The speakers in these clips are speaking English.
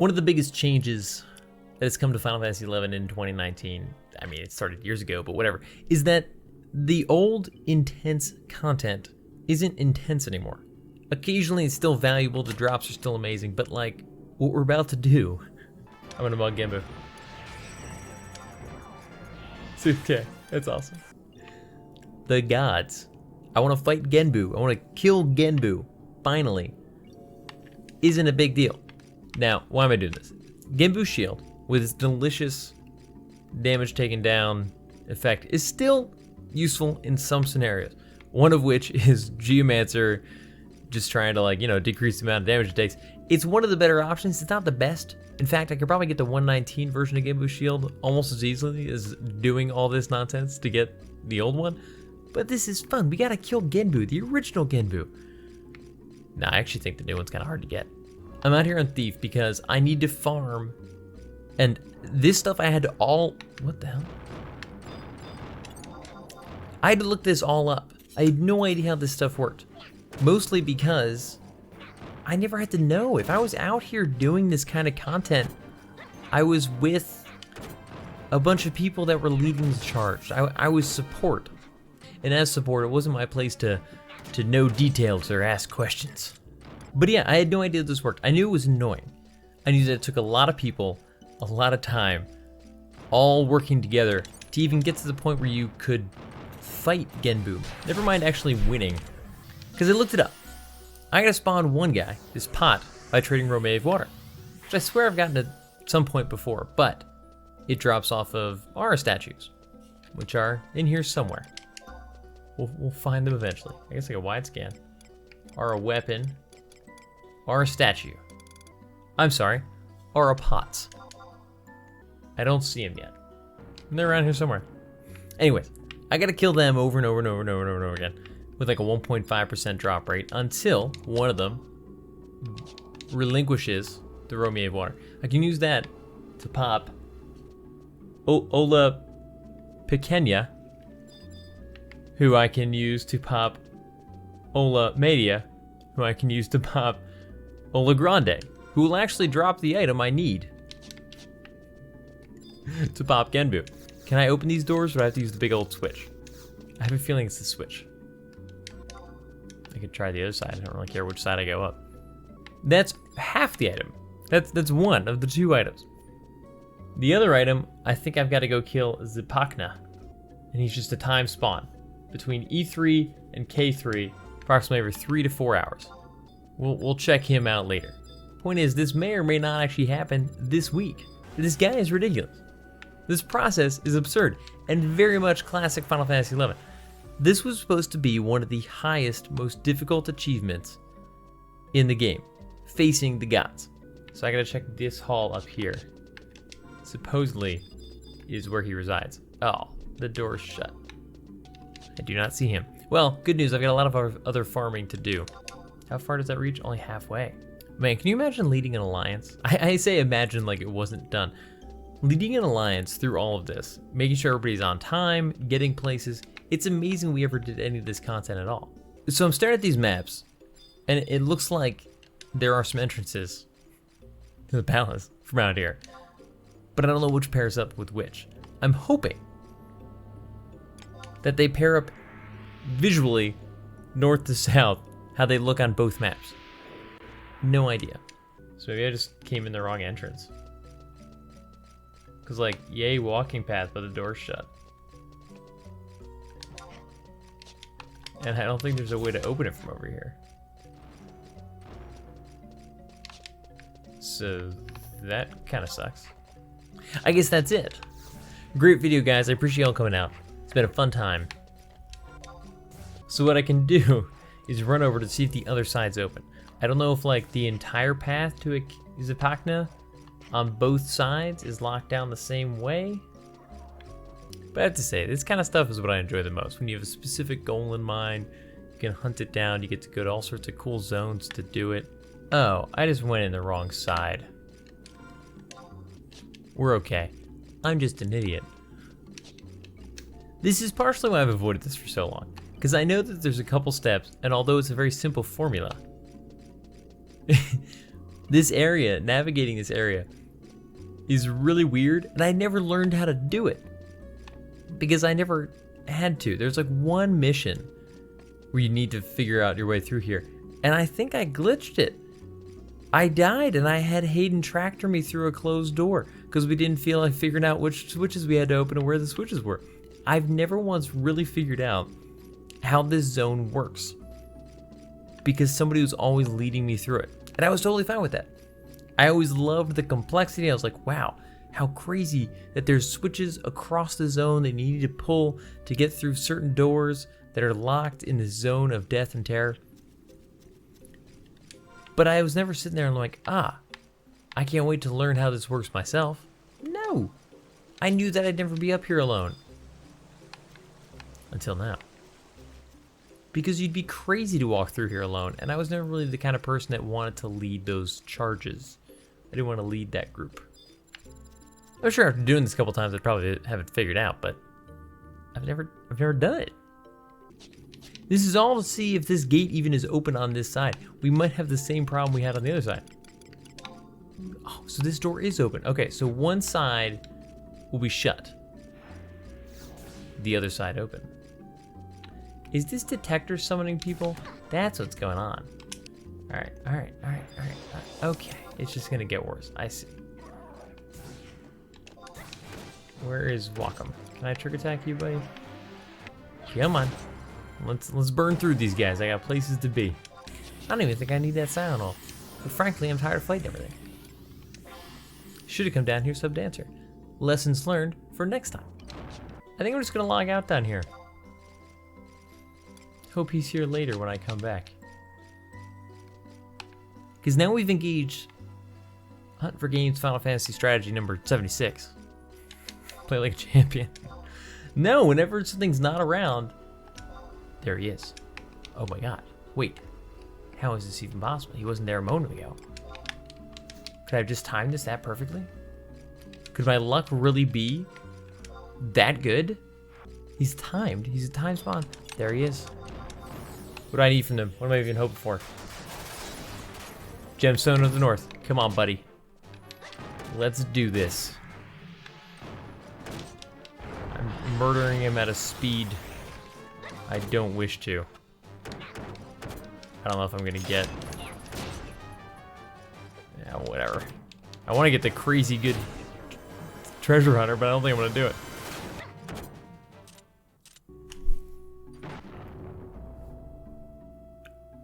One of the biggest changes that has come to Final Fantasy XI in 2019, I mean, it started years ago, but whatever, is that the old intense content isn't intense anymore. Occasionally it's still valuable, the drops are still amazing, but like what we're about to do, I'm gonna bug Genbu. Okay, that's awesome. The gods. I want to fight Genbu. I want to kill Genbu, finally. Isn't a big deal. Now, why am I doing this? Genbu's shield, with its delicious damage taken down effect, is still useful in some scenarios. One of which is Geomancer just trying to, like, you know, decrease the amount of damage it takes. It's one of the better options. It's not the best. In fact, I could probably get the 119 version of Genbu's shield almost as easily as doing all this nonsense to get the old one. But this is fun. We gotta kill Genbu, the original Genbu. Nah, I actually think the new one's kind of hard to get. I'm out here on Thief because I need to farm. And this stuff I had to all... What the hell? I had to look this all up. I had no idea how this stuff worked. Mostly because I never had to know. If I was out here doing this kind of content, I was with a bunch of people that were leading the charge. I was support. And as support, it wasn't my place to know details or ask questions. But yeah, I had no idea this worked. I knew it was annoying. I knew that it took a lot of people, a lot of time, all working together to even get to the point where you could fight Genbu. Never mind actually winning. Because I looked it up. I gotta spawn one guy, this pot, by trading Romeo water. Which I swear I've gotten at some point before, but it drops off of our statues, which are in here somewhere. We'll find them eventually. I guess like a wide scan. Or a weapon. Or a statue. I'm sorry. Or a pots. I don't see them yet. And they're around here somewhere. Anyways, I gotta kill them over and over and over and over and over again with like a 1.5% drop rate until one of them relinquishes the Romeo water. I can use that to pop Ola Pequena, who I can use to pop Ola Media, who I can use to pop Ola Grande, who will actually drop the item I need to pop Genbu. Can I open these doors or do I have to use the big old switch? I have a feeling it's the switch. I could try the other side. I don't really care which side I go up. That's half the item. That's one of the two items. The other item, I think I've got to go kill Zipakna. And he's just a time spawn between E3 and K3, approximately every 3 to 4 hours. We'll check him out later. Point is, this may or may not actually happen this week. This guy is ridiculous. This process is absurd and very much classic Final Fantasy XI. This was supposed to be one of the highest, most difficult achievements in the game, facing the gods. So I gotta check this hall up here. Supposedly is where he resides. Oh, the door's shut. I do not see him. Well, good news, I've got a lot of other farming to do. How far does that reach? Only halfway. Man, can you imagine leading an alliance? I say imagine like it wasn't done. Leading an alliance through all of this, making sure everybody's on time, getting places. It's amazing we ever did any of this content at all. So I'm staring at these maps, and it looks like there are some entrances to the palace from out here. But I don't know which pairs up with which. I'm hoping that they pair up visually north to south, how they look on both maps. No idea. So maybe I just came in the wrong entrance. Cause like, yay walking path, but the door's shut. And I don't think there's a way to open it from over here. So that kind of sucks. I guess that's it. Great video, guys. I appreciate y'all coming out. It's been a fun time. So what I can do is run over to see if the other side's open. I don't know if like the entire path to Zipakna on both sides is locked down the same way. But I have to say, this kind of stuff is what I enjoy the most. When you have a specific goal in mind, you can hunt it down, you get to go to all sorts of cool zones to do it. Oh, I just went in the wrong side. We're okay. I'm just an idiot. This is partially why I've avoided this for so long, because I know that there's a couple steps, and although it's a very simple formula, This area, navigating this area, is really weird, and I never learned how to do it because I never had to. There's like one mission where you need to figure out your way through here, and I think I glitched it. I died, and I had Hayden tractor me through a closed door because we didn't feel like figuring out which switches we had to open and where the switches were. I've never once really figured out how this zone works because somebody was always leading me through it, and I was totally fine with that. I always loved the complexity. I was like, wow, how crazy that there's switches across the zone that you need to pull to get through certain doors that are locked in the zone of death and terror. But I was never sitting there and like, I can't wait to learn how this works myself. No, I knew that I'd never be up here alone. Until now. Because you'd be crazy to walk through here alone, and I was never really the kind of person that wanted to lead those charges. I didn't want to lead that group. I'm sure after doing this a couple times I'd probably have it figured out, but I've never done it. This is all to see if this gate even is open on this side. We might have the same problem we had on the other side. Oh, so this door is open. Okay, so one side will be shut. The other side open. Is this detector summoning people? That's what's going on. All right. Okay, it's just gonna get worse. I see. Where is Wacom? Can I trick attack you, buddy? Come on. Let's burn through these guys. I got places to be. I don't even think I need that sound off. But frankly, I'm tired of fighting everything. Should have come down here sub dancer. Lessons learned for next time. I think I'm just gonna log out down here. Hope he's here later when I come back. Because now we've engaged Hunt for Games Final Fantasy Strategy number 76. Play like a champion. No, whenever something's not around, there he is. Oh my god. Wait. How is this even possible? He wasn't there a moment ago. Could I have just timed this that perfectly? Could my luck really be that good? He's timed. He's a time spawn. There he is. What do I need from them? What am I even hoping for? Gemstone of the North. Come on, buddy. Let's do this. I'm murdering him at a speed I don't wish to. I don't know if I'm gonna get... Yeah, whatever. I want to get the crazy good treasure hunter, but I don't think I'm gonna do it.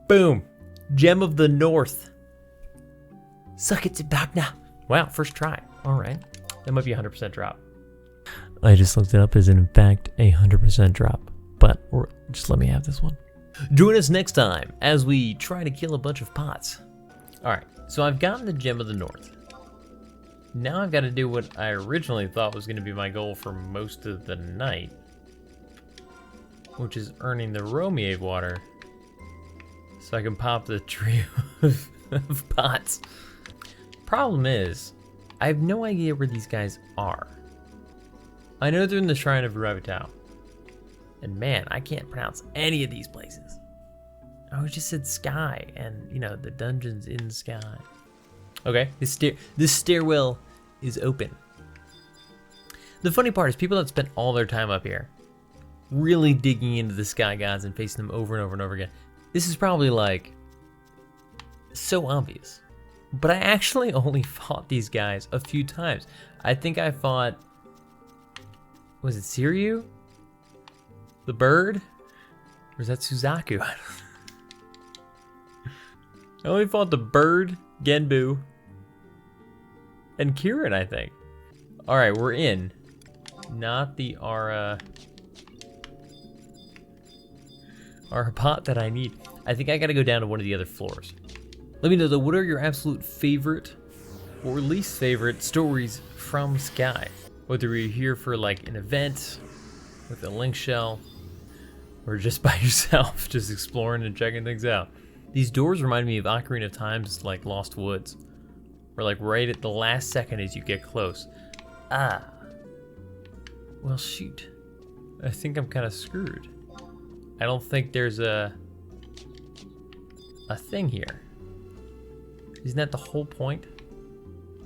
Boom! Gem of the North. Suck it to Dagna. Wow, first try. Alright. That might be a 100% drop. I just looked it up as in fact a 100% drop. But just let me have this one. Join us next time as we try to kill a bunch of pots. Alright, so I've gotten the Gem of the North. Now I've got to do what I originally thought was going to be my goal for most of the night. Which is earning the Romeo water. So I can pop the trio of pots. Problem is, I have no idea where these guys are. I know they're in the Shrine of Ravitao. And man, I can't pronounce any of these places. Oh, it just said sky and, you know, the dungeon's in the sky. Okay, this stairwell is open. The funny part is people that spent all their time up here really digging into the sky gods and facing them over and over and over again. This is probably like so obvious. But I actually only fought these guys a few times. I think I fought, was it Siryu? The bird? Or is that Suzaku? I only fought the bird, Genbu, and Kirin, I think. Alright, we're in. Not the Ara pot that I need. I think I gotta go down to one of the other floors. Let me know though, what are your absolute favorite or least favorite stories from Sky? Whether you're here for like an event with a link shell, or just by yourself, just exploring and checking things out. These doors remind me of Ocarina of Time's like Lost Woods, where like right at the last second as you get close. Ah. Well, shoot. I think I'm kind of screwed. I don't think there's a thing here. Isn't that the whole point?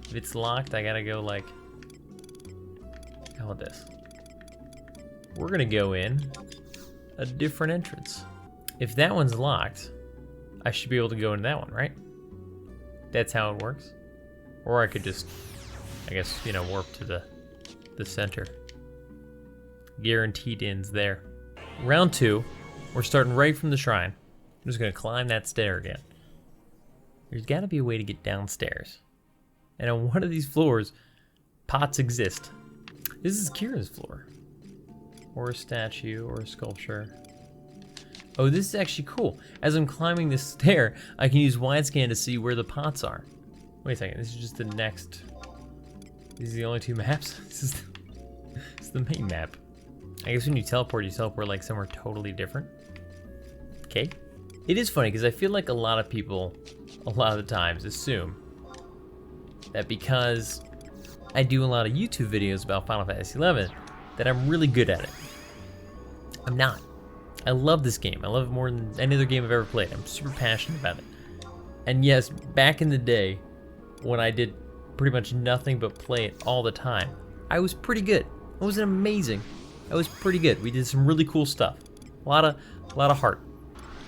If it's locked, I gotta go like... How about this? We're gonna go in a different entrance. If that one's locked, I should be able to go in that one, right? That's how it works. Or I could just, I guess, you know, warp to the center. Guaranteed ends there. Round 2, we're starting right from the shrine. I'm just gonna climb that stair again. There's gotta be a way to get downstairs. And on one of these floors, pots exist. This is Kira's floor. Or a statue, or a sculpture. Oh, this is actually cool. As I'm climbing this stair, I can use wide scan to see where the pots are. Wait a second, this is just the next... These are the only 2 maps? This is the main map. I guess when you teleport like somewhere totally different. Okay. It is funny, because I feel like a lot of people, a lot of the times, assume that because I do a lot of YouTube videos about Final Fantasy XI, that I'm really good at it. I'm not. I love this game. I love it more than any other game I've ever played. I'm super passionate about it. And yes, back in the day, when I did pretty much nothing but play it all the time, I was pretty good. I wasn't amazing. I was pretty good. We did some really cool stuff. A lot of heart.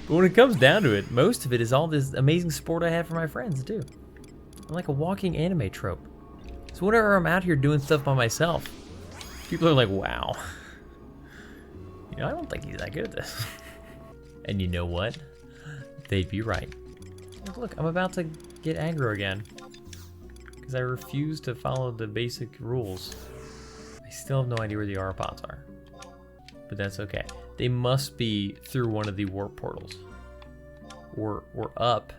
But when it comes down to it, most of it is all this amazing support I had from my friends too. I'm like a walking anime trope. So whenever I'm out here doing stuff by myself, people are like, wow. You know, I don't think he's that good at this. And you know what? They'd be right. Look, I'm about to get aggro again. Because I refuse to follow the basic rules. I still have no idea where the aura pots are. But that's okay. They must be through one of the warp portals. Or up,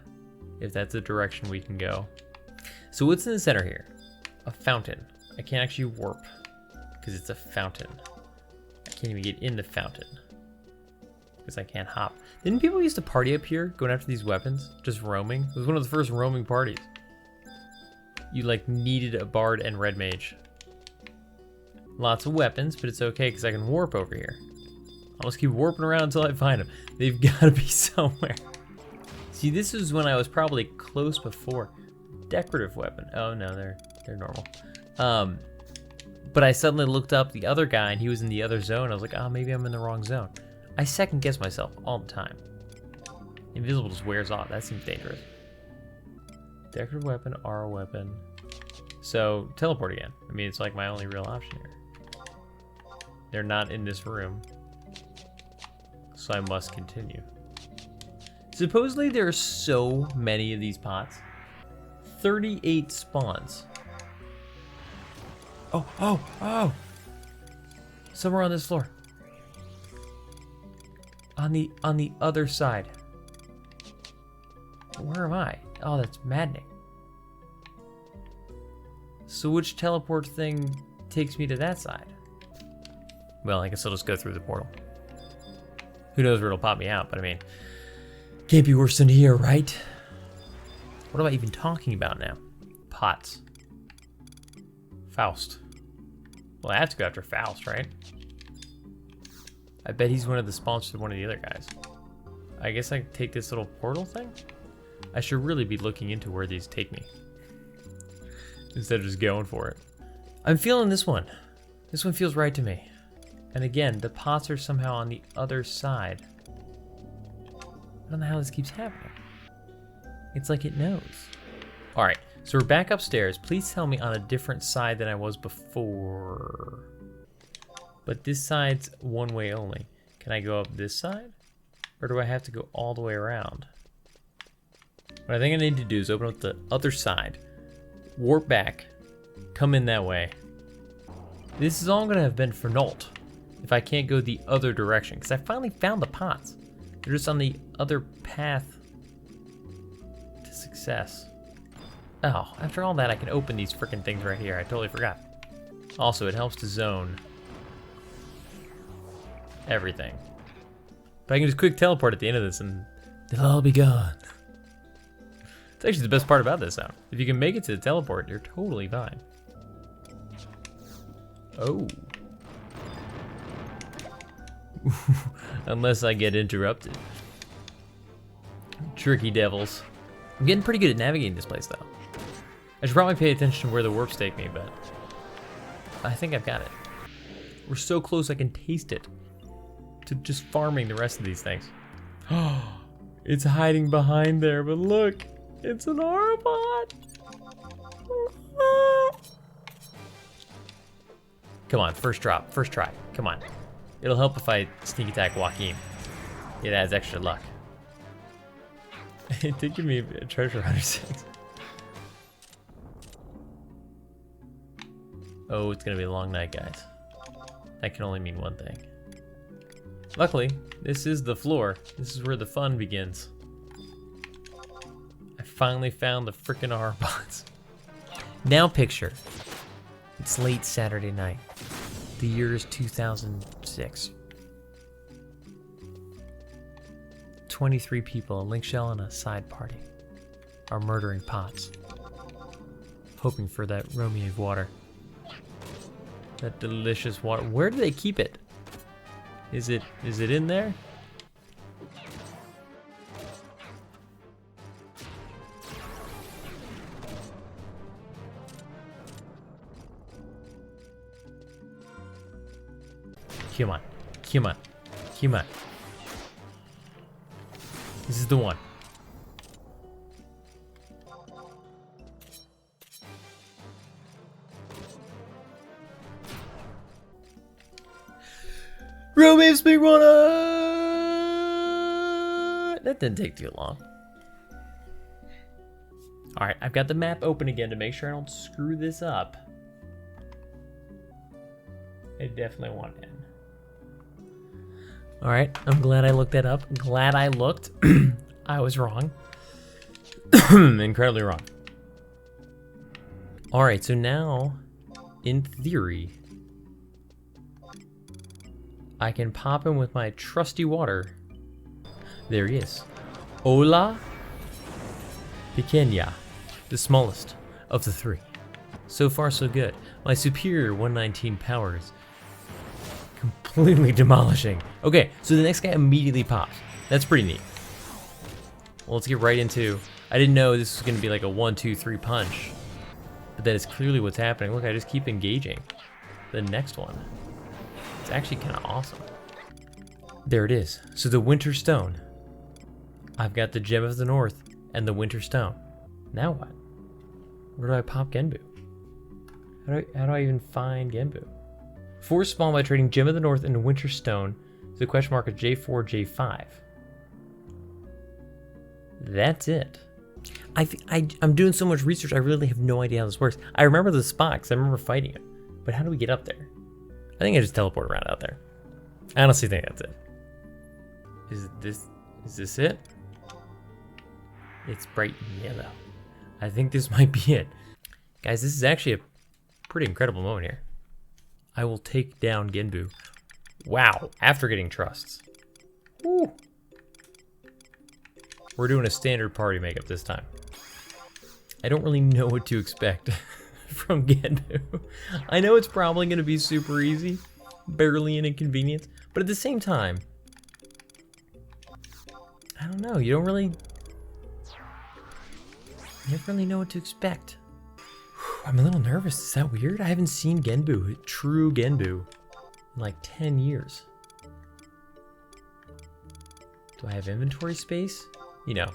if that's the direction we can go. So what's in the center here? A fountain. I can't actually warp, because it's a fountain. I can't even get in the fountain, because I can't hop. Didn't people used to party up here, going after these weapons? Just roaming? It was one of the first roaming parties. You like needed a bard and red mage. Lots of weapons, but it's okay, because I can warp over here. I'll just keep warping around until I find them. They've got to be somewhere. See, this is when I was probably close before. Decorative weapon. Oh no, they're normal. But I suddenly looked up the other guy and he was in the other zone. I was like, oh, maybe I'm in the wrong zone. I second guess myself all the time. Invisible just wears off. That seems dangerous. Decorative weapon, R weapon. So teleport again. I mean, it's like my only real option here. They're not in this room. So I must continue. Supposedly there are so many of these pots. 38 spawns. Oh! Somewhere on this floor. On the other side. Where am I? Oh, that's maddening. So which teleport thing takes me to that side? Well, I guess I'll just go through the portal. Who knows where it'll pop me out, but I mean, can't be worse than here, right? What am I even talking about now? Pots. Faust. Well, I have to go after Faust, right? I bet he's one of the sponsors of one of the other guys. I guess I take this little portal thing? I should really be looking into where these take me. Instead of just going for it. I'm feeling this one. This one feels right to me. And again, the pots are somehow on the other side. I don't know how this keeps happening. It's like it knows. All right, so we're back upstairs. Please tell me on a different side than I was before. But this side's one way only. Can I go up this side? Or do I have to go all the way around? What I think I need to do is open up the other side, warp back, come in that way. This is all gonna have been for naught if I can't go the other direction, because I finally found the pots. They're just on the other path to success. Oh, after all that, I can open these freaking things right here. I totally forgot. Also, it helps to zone everything. But I can just quick teleport at the end of this and they'll all be gone. It's actually the best part about this zone. If you can make it to the teleport, you're totally fine. Oh. Unless I get interrupted. Tricky devils. I'm getting pretty good at navigating this place, though. I should probably pay attention to where the warps take me, but I think I've got it. We're so close I can taste it to just farming the rest of these things. Oh, it's hiding behind there, but look, it's an Autobot. Come on, first drop, first try. Come on. It'll help if I sneak attack Joaquin. It adds extra luck. It did give me a treasure hunter 6. Oh, it's gonna be a long night, guys. That can only mean one thing. Luckily, this is the floor. This is where the fun begins. I finally found the frickin' Autobots. Now picture, it's late Saturday night. The year is 2006. 23 people, a link shell and a side party, are murdering pots, hoping for that Romeo water. That delicious water. Where do they keep it? Is it in there? Come on, come on, come on. This is the one. Romeo's big runner! That didn't take too long. Alright, I've got the map open again to make sure I don't screw this up. I definitely want in. Alright, I'm glad I looked that up. Glad I looked. I was wrong. Incredibly wrong. Alright, so now, in theory, I can pop him with my trusty water. There he is. Hola Pequeña, the smallest of the three. So far, so good. My superior 119 powers completely demolishing. Okay, so the next guy immediately pops. That's pretty neat. Well, let's get right into... I didn't know this was going to be like a 1, 2, 3 punch. But that is clearly what's happening. Look, I just keep engaging the next one. It's actually kind of awesome. There it is. So the Winter Stone. I've got the Gem of the North and the Winter Stone. Now what? Where do I pop Genbu? How do I even find Genbu? Force spawn by trading Gem of the North and Winter Stone to the question mark of J4, J5. That's it. I'm doing so much research, I really have no idea how this works. I remember the spot because I remember fighting it. But how do we get up there? I think I just teleport around out there. I honestly think that's it. Is this it? It's bright yellow. I think this might be it. Guys, this is actually a pretty incredible moment here. I will take down Genbu. Wow, after getting trusts. Woo. We're doing a standard party makeup this time. I don't really know what to expect from Genbu. I know it's probably going to be super easy, barely an inconvenience, but at the same time, I don't know, you don't really know what to expect. I'm a little nervous, is that weird? I haven't seen Genbu, true Genbu, in like 10 years. Do I have inventory space? You know,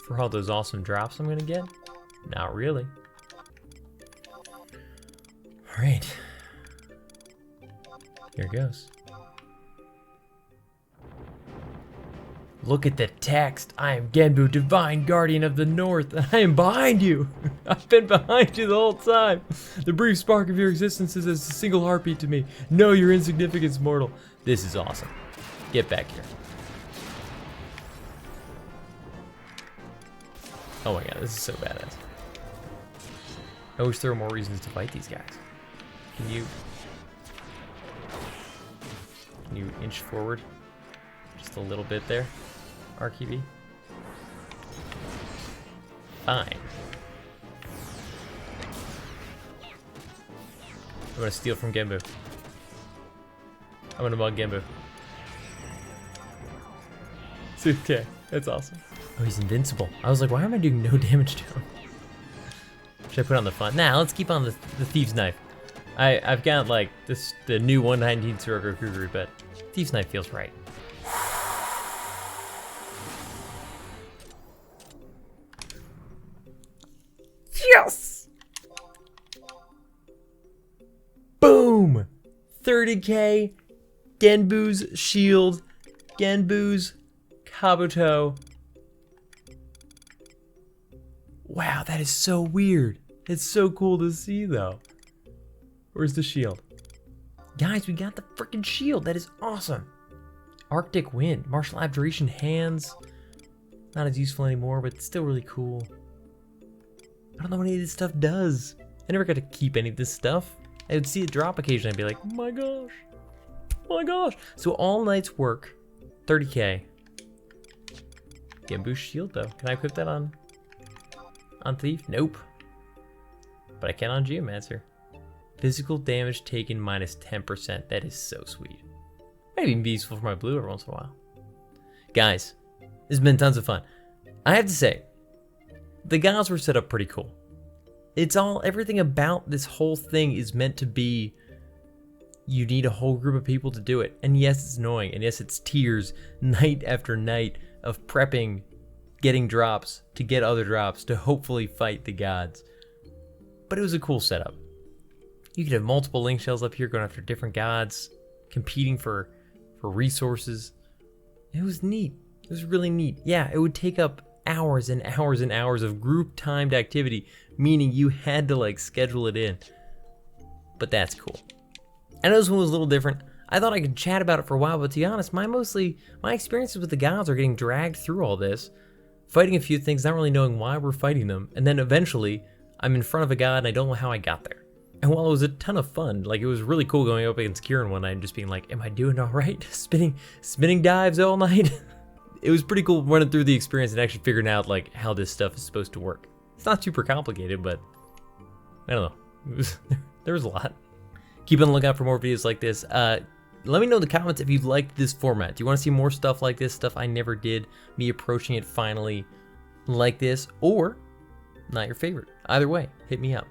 for all those awesome drops I'm gonna get? Not really. All right, here goes. Look at the text. I am Genbu, Divine Guardian of the North, and I am behind you. I've been behind you the whole time. The brief spark of your existence is as a single heartbeat to me. Know your insignificance, mortal. This is awesome. Get back here. Oh my god, this is so badass. I wish there were more reasons to fight these guys. Can you inch forward just a little bit there, RQB? Fine. I'm gonna steal from Genbu. I'm gonna mug Genbu. It's okay, that's awesome. Oh, he's invincible. I was like, why am I doing no damage to him? Should I put on the fun? Nah, let's keep on the Thief's Knife. I've got like the new 119 Soroka Kuguru, but Thief's Knife feels right. Yes! Boom! 30k, Genbu's shield, Genbu's Kabuto. Wow, that is so weird. It's so cool to see though. Where's the shield? Guys, we got the freaking shield. That is awesome. Arctic Wind, Martial Abjuration Hands. Not as useful anymore, but still really cool. I don't know what any of this stuff does. I never got to keep any of this stuff. I would see it drop occasionally and be like, oh my gosh. Oh my gosh. So all night's work, 30k. Genbu shield though. Can I equip that on Thief? Nope. But I can on Geomancer. Physical damage taken minus 10%. That is so sweet. Might even be useful for my blue every once in a while. Guys, this has been tons of fun. I have to say, the gods were set up pretty cool. Everything about this whole thing is meant to be, you need a whole group of people to do it. And yes, it's annoying. And yes, it's tears night after night of prepping, getting drops, to get other drops, to hopefully fight the gods. But it was a cool setup. You could have multiple link shells up here going after different gods, competing for resources. It was neat. It was really neat. Yeah, it would take up hours and hours and hours of group timed activity, meaning you had to like schedule it in. But that's cool. I know this one was a little different. I thought I could chat about it for a while, but to be honest, my experiences with the gods are getting dragged through all this, fighting a few things, not really knowing why we're fighting them, and then eventually I'm in front of a god and I don't know how I got there. And while it was a ton of fun, like it was really cool going up against Kieran one night and just being like, am I doing all right? Spinning dives all night. It was pretty cool running through the experience and actually figuring out like how this stuff is supposed to work. It's not super complicated, but I don't know. There was a lot. Keep on the lookout for more videos like this. Let me know in the comments if you've liked this format. Do you want to see more stuff like this, stuff I never did, me approaching it finally like this, or not your favorite? Either way, hit me up.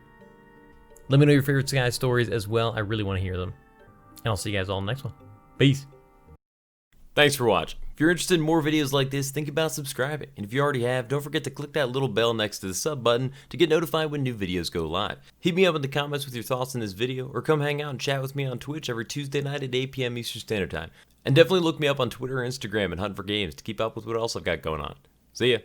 Let me know your favorite guys' stories as well. I really want to hear them. And I'll see you guys all in the next one. Peace. Thanks for watching. If you're interested in more videos like this, think about subscribing. And if you already have, don't forget to click that little bell next to the sub button to get notified when new videos go live. Hit me up in the comments with your thoughts on this video, or come hang out and chat with me on Twitch every Tuesday night at 8 p.m. Eastern Standard Time. And definitely look me up on Twitter or Instagram and Hunt for Games to keep up with what else I've got going on. See ya.